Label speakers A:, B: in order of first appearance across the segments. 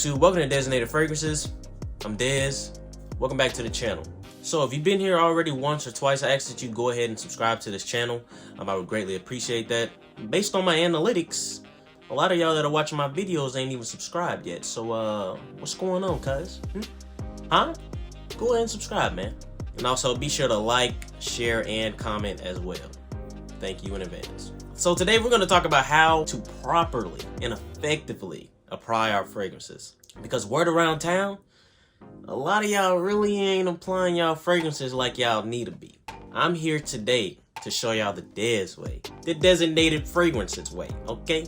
A: YouTube, welcome to Designated Fragrances. I'm Dez. Welcome back to the channel. So if you've been here already once or twice, I ask that you go ahead and subscribe to this channel. I would greatly appreciate that. Based on my analytics, a lot of y'all that are watching my videos ain't even subscribed yet. So what's going on, cuz? Huh? Go ahead and subscribe, man. And also be sure to like, share, and comment as well. Thank you in advance. So today we're going to talk about how to properly and effectively apply our fragrances. Because word around town, a lot of y'all really ain't applying y'all fragrances like y'all need to be. I'm here today to show y'all the Dez way, the designated fragrances way, okay?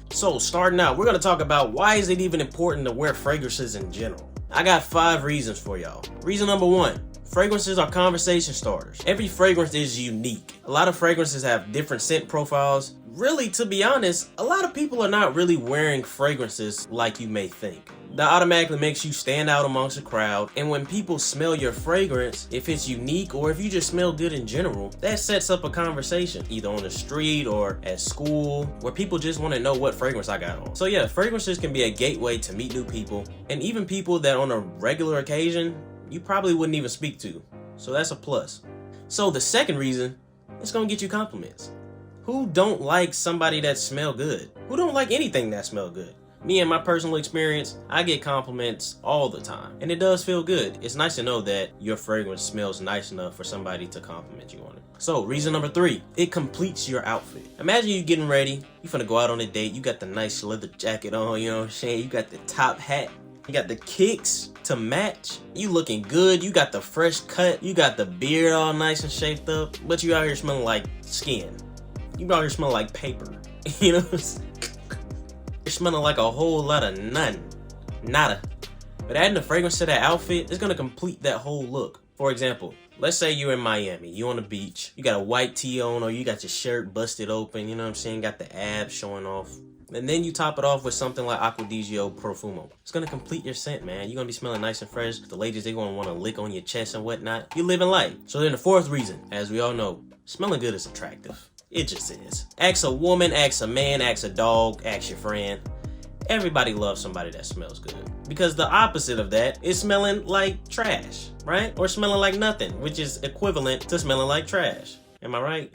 A: So starting out, we're gonna talk about why is it even important to wear fragrances in general. I got 5 reasons for y'all. Reason number 1, fragrances are conversation starters. Every fragrance is unique. A lot of fragrances have different scent profiles. Really, to be honest, a lot of people are not really wearing fragrances like you may think. That automatically makes you stand out amongst the crowd, and when people smell your fragrance, if it's unique or if you just smell good in general, that sets up a conversation either on the street or at school where people just want to know what fragrance I got on. So yeah, fragrances can be a gateway to meet new people, and even people that on a regular occasion you probably wouldn't even speak to. So that's a plus. So the second reason, it's gonna get you compliments. Who don't like somebody that smell good? Who don't like anything that smell good? Me, in my personal experience, I get compliments all the time, and it does feel good. It's nice to know that your fragrance smells nice enough for somebody to compliment you on it. So reason number 3, it completes your outfit. Imagine you getting ready, you finna go out on a date, you got the nice leather jacket on, you know what I'm saying? You got the top hat, you got the kicks to match, you looking good, you got the fresh cut, you got the beard all nice and shaped up, but you out here smelling like skin. You out here smelling like paper, you know what I'm saying? You're smelling like a whole lot of nada. But adding the fragrance to that outfit is gonna complete that whole look. For example, let's say you're in Miami, you on the beach, you got a white tee on or you got your shirt busted open, you know what I'm saying, got the abs showing off. And then you top it off with something like Acqua di Gio Profumo. It's gonna complete your scent, man. You're gonna be smelling nice and fresh. The ladies, they gonna wanna lick on your chest and whatnot. You're living life. So then the 4th reason, as we all know, smelling good is attractive. It just is. Ask a woman, ask a man, ask a dog, ask your friend. Everybody loves somebody that smells good. Because the opposite of that is smelling like trash, right? Or smelling like nothing, which is equivalent to smelling like trash. Am I right?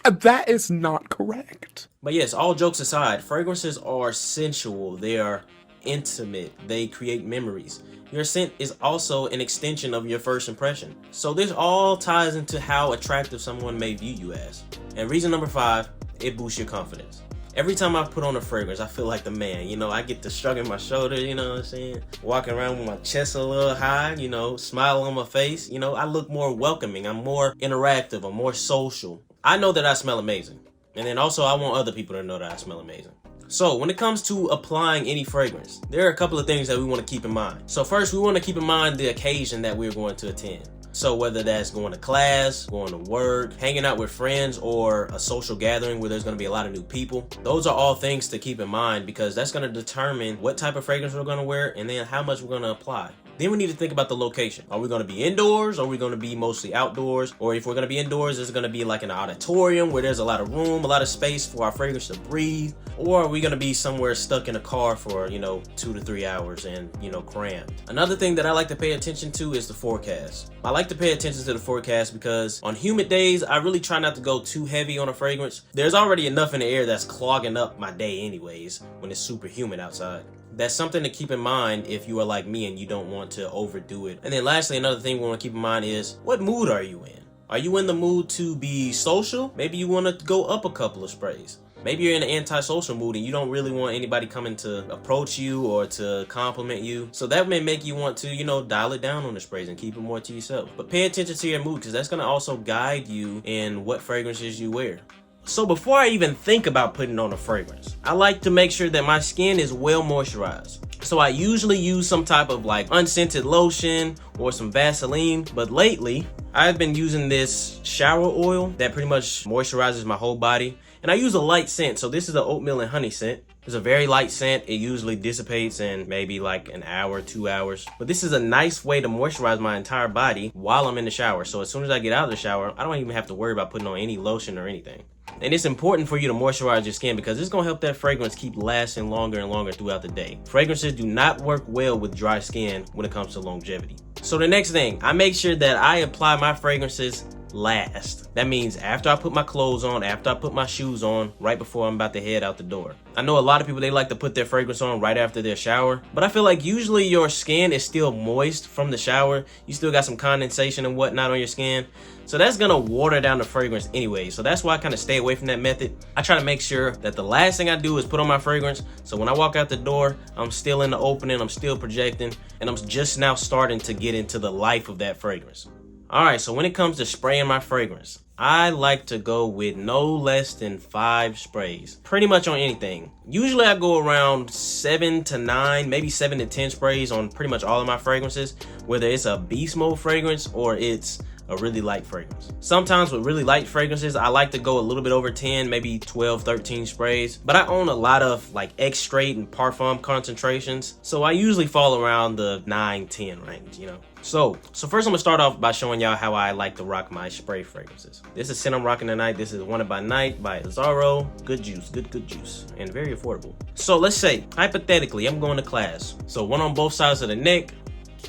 B: That is not correct.
A: But yes, all jokes aside, fragrances are sensual. They are intimate. They create memories. Your scent is also an extension of your first impression. So this all ties into how attractive someone may view you as. And reason number 5, it boosts your confidence. Every time I put on a fragrance, I feel like the man. You know, I get to shrugging my shoulder, you know what I'm saying? Walking around with my chest a little high, you know, smile on my face. You know, I look more welcoming. I'm more interactive. I'm more social. I know that I smell amazing. And then also I want other people to know that I smell amazing. So when it comes to applying any fragrance, there are a couple of things that we want to keep in mind. So first, we want to keep in mind the occasion that we're going to attend. So whether that's going to class, going to work, hanging out with friends, or a social gathering where there's going to be a lot of new people, those are all things to keep in mind because that's going to determine what type of fragrance we're going to wear and then how much we're going to apply. Then we need to think about the location. Are we going to be indoors? Or are we going to be mostly outdoors? Or if we're going to be indoors, is it going to be like an auditorium where there's a lot of room, a lot of space for our fragrance to breathe? Or are we going to be somewhere stuck in a car for, 2 to 3 hours and, crammed? Another thing that I like to pay attention to is the forecast. I like to pay attention to the forecast because on humid days, I really try not to go too heavy on a fragrance. There's already enough in the air that's clogging up my day anyways when it's super humid outside. That's something to keep in mind if you are like me and you don't want to overdo it. And then lastly, another thing we want to keep in mind is, what mood are you in? Are you in the mood to be social? Maybe you want to go up a couple of sprays. Maybe you're in an antisocial mood and you don't really want anybody coming to approach you or to compliment you. So that may make you want to, dial it down on the sprays and keep it more to yourself. But pay attention to your mood because that's going to also guide you in what fragrances you wear. So before I even think about putting on a fragrance, I like to make sure that my skin is well moisturized. So I usually use some type of like unscented lotion or some Vaseline, but lately I've been using this shower oil that pretty much moisturizes my whole body. And I use a light scent, so this is an oatmeal and honey scent. It's a very light scent. It usually dissipates in maybe like an hour, 2 hours. But this is a nice way to moisturize my entire body while I'm in the shower. So as soon as I get out of the shower, I don't even have to worry about putting on any lotion or anything. And it's important for you to moisturize your skin because it's gonna help that fragrance keep lasting longer and longer throughout the day. Fragrances do not work well with dry skin when it comes to longevity. So the next thing, I make sure that I apply my fragrances last. That means after I put my clothes on, after I put my shoes on, right before I'm about to head out the door. I know a lot of people, they like to put their fragrance on right after their shower, but I feel like usually your skin is still moist from the shower. You still got some condensation and whatnot on your skin. So that's gonna water down the fragrance anyway. So that's why I kind of stay away from that method. I try to make sure that the last thing I do is put on my fragrance. So when I walk out the door, I'm still in the opening, I'm still projecting, and I'm just now starting to get into the life of that fragrance. All right, so when it comes to spraying my fragrance, I like to go with no less than 5 sprays, pretty much on anything. Usually I go around 7 to 9, maybe 7 to 10 sprays on pretty much all of my fragrances, whether it's a beast mode fragrance or it's a really light fragrance. Sometimes with really light fragrances, I like to go a little bit over 10, maybe 12, 13 sprays. But I own a lot of like X-Straight and Parfum concentrations, so I usually fall around the 9, 10 range, you know. So first I'm gonna start off by showing y'all how I like to rock my spray fragrances. This is scent I'm rocking tonight. This is Wanted by Night by Azzaro. Good juice, good juice, and very affordable. So let's say, hypothetically, I'm going to class. So one on both sides of the neck,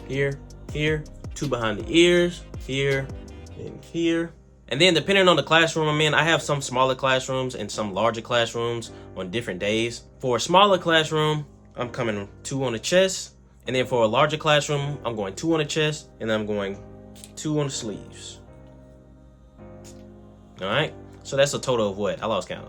A: here, 2 behind the ears, here, and here. And then depending on the classroom I'm in, I have some smaller classrooms and some larger classrooms on different days. For a smaller classroom, I'm coming 2 on the chest. And then for a larger classroom, I'm going 2 on the chest and I'm going 2 on the sleeves. All right, so that's a total of what? I lost count.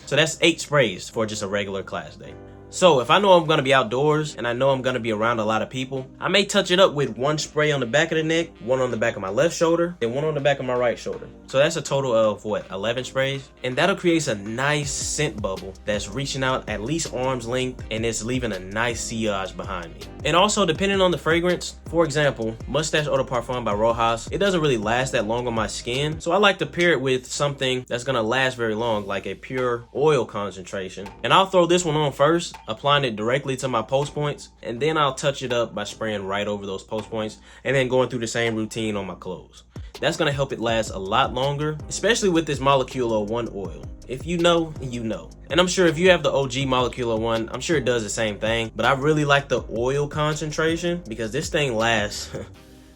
A: So that's 8 sprays for just a regular class day. So if I know I'm gonna be outdoors and I know I'm gonna be around a lot of people, I may touch it up with 1 spray on the back of the neck, 1 on the back of my left shoulder, and 1 on the back of my right shoulder. So that's a total of what, 11 sprays? And that'll create a nice scent bubble that's reaching out at least arm's length and it's leaving a nice sillage behind me. And also depending on the fragrance, for example, Mustache Eau de Parfum by Rojas, it doesn't really last that long on my skin. So I like to pair it with something that's gonna last very long, like a pure oil concentration. And I'll throw this one on first, applying it directly to my post points, and then I'll touch it up by spraying right over those post points and then going through the same routine on my clothes. That's gonna help it last a lot longer, especially with this Molecular 1 oil. If you know, you know. And I'm sure if you have the OG Molecular 1, I'm sure it does the same thing, but I really like the oil concentration because this thing lasts,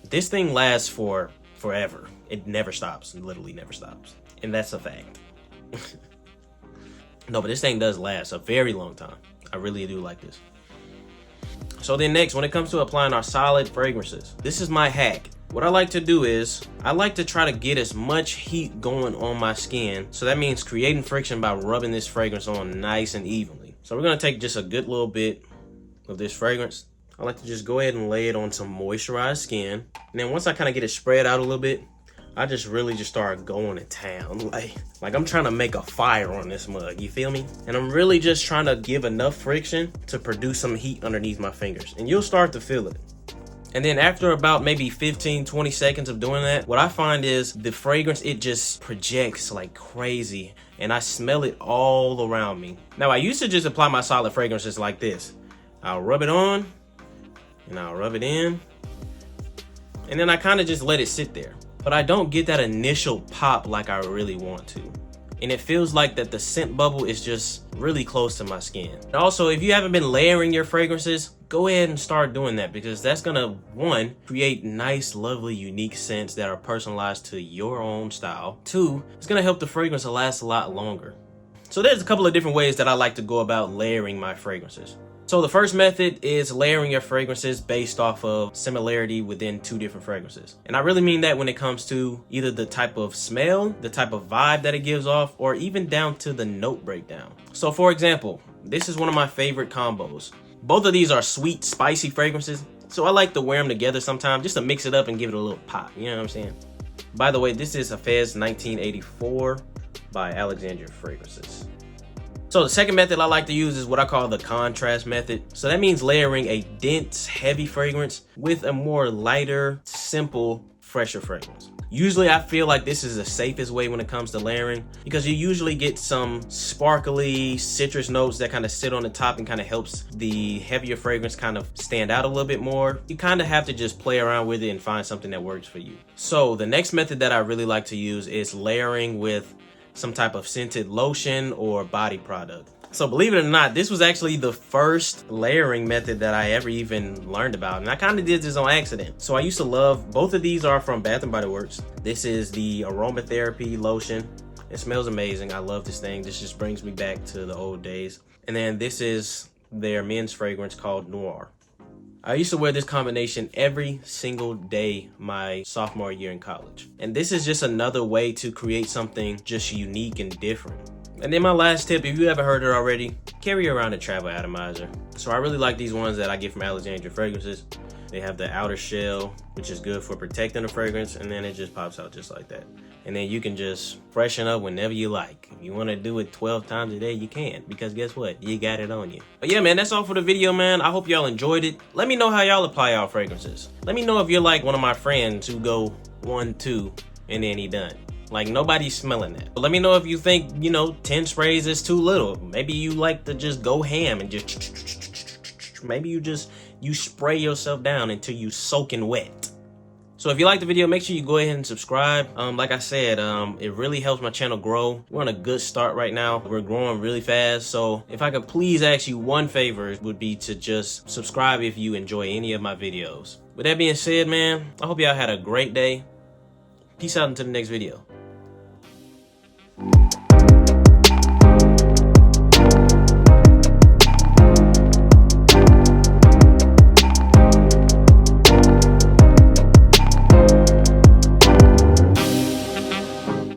A: this thing lasts for forever. It never stops, it literally never stops. And that's a fact. No, but this thing does last a very long time. I really do like this. So then next, when it comes to applying our solid fragrances, this is my hack. What I like to do is, I like to try to get as much heat going on my skin. So that means creating friction by rubbing this fragrance on nice and evenly. So we're gonna take just a good little bit of this fragrance. I like to just go ahead and lay it on some moisturized skin. And then once I kind of get it spread out a little bit, I just really just start going to town. Like I'm trying to make a fire on this mug, you feel me? And I'm really just trying to give enough friction to produce some heat underneath my fingers. And you'll start to feel it. And then after about maybe 15-20 seconds of doing that, what I find is the fragrance, it just projects like crazy. And I smell it all around me. Now I used to just apply my solid fragrances like this. I'll rub it on and I'll rub it in. And then I kind of just let it sit there. But I don't get that initial pop like I really want to. And it feels like that the scent bubble is just really close to my skin. And also, if you haven't been layering your fragrances, go ahead and start doing that because that's gonna, 1, create nice, lovely, unique scents that are personalized to your own style. 2, it's gonna help the fragrance to last a lot longer. So there's a couple of different ways that I like to go about layering my fragrances. So the first method is layering your fragrances based off of similarity within 2 different fragrances. And I really mean that when it comes to either the type of smell, the type of vibe that it gives off, or even down to the note breakdown. So for example, this is one of my favorite combos. Both of these are sweet, spicy fragrances. So I like to wear them together sometimes just to mix it up and give it a little pop, you know what I'm saying? By the way, this is a Fez 1984 by Alexandria Fragrances. So the second method I like to use is what I call the contrast method. So that means layering a dense, heavy fragrance with a more lighter, simple, fresher fragrance. Usually I feel like this is the safest way when it comes to layering, because you usually get some sparkly citrus notes that kind of sit on the top and kind of helps the heavier fragrance kind of stand out a little bit more. You kind of have to just play around with it and find something that works for you. So the next method that I really like to use is layering with some type of scented lotion or body product. So believe it or not, this was actually the first layering method that I ever even learned about. And I kind of did this on accident. So I used to love, both of these are from Bath & Body Works. This is the aromatherapy lotion. It smells amazing. I love this thing. This just brings me back to the old days. And then this is their men's fragrance called Noir. I used to wear this combination every single day my sophomore year in college. And this is just another way to create something just unique and different. And then my last tip, if you haven't heard it already, carry around a travel atomizer. So I really like these ones that I get from Alexandria Fragrances. They have the outer shell, which is good for protecting the fragrance, and then it just pops out just like that. And then you can just freshen up whenever you like. If you want to do it 12 times a day, you can, because guess what? You got it on you. But yeah, man, that's all for the video, man. I hope y'all enjoyed it. Let me know how y'all apply y'all fragrances. Let me know if you're like one of my friends who go 1, 2, and then he done. Like, nobody's smelling that. But let me know if you think, 10 sprays is too little. Maybe you like to just go ham and just, maybe you spray yourself down until you soaking wet. So if you like the video, make sure you go ahead and subscribe. Like I said, it really helps my channel grow. We're on a good start right now. We're growing really fast. So if I could please ask you one favor, it would be to just subscribe if you enjoy any of my videos. With that being said, man, I hope y'all had a great day. Peace out until the next video.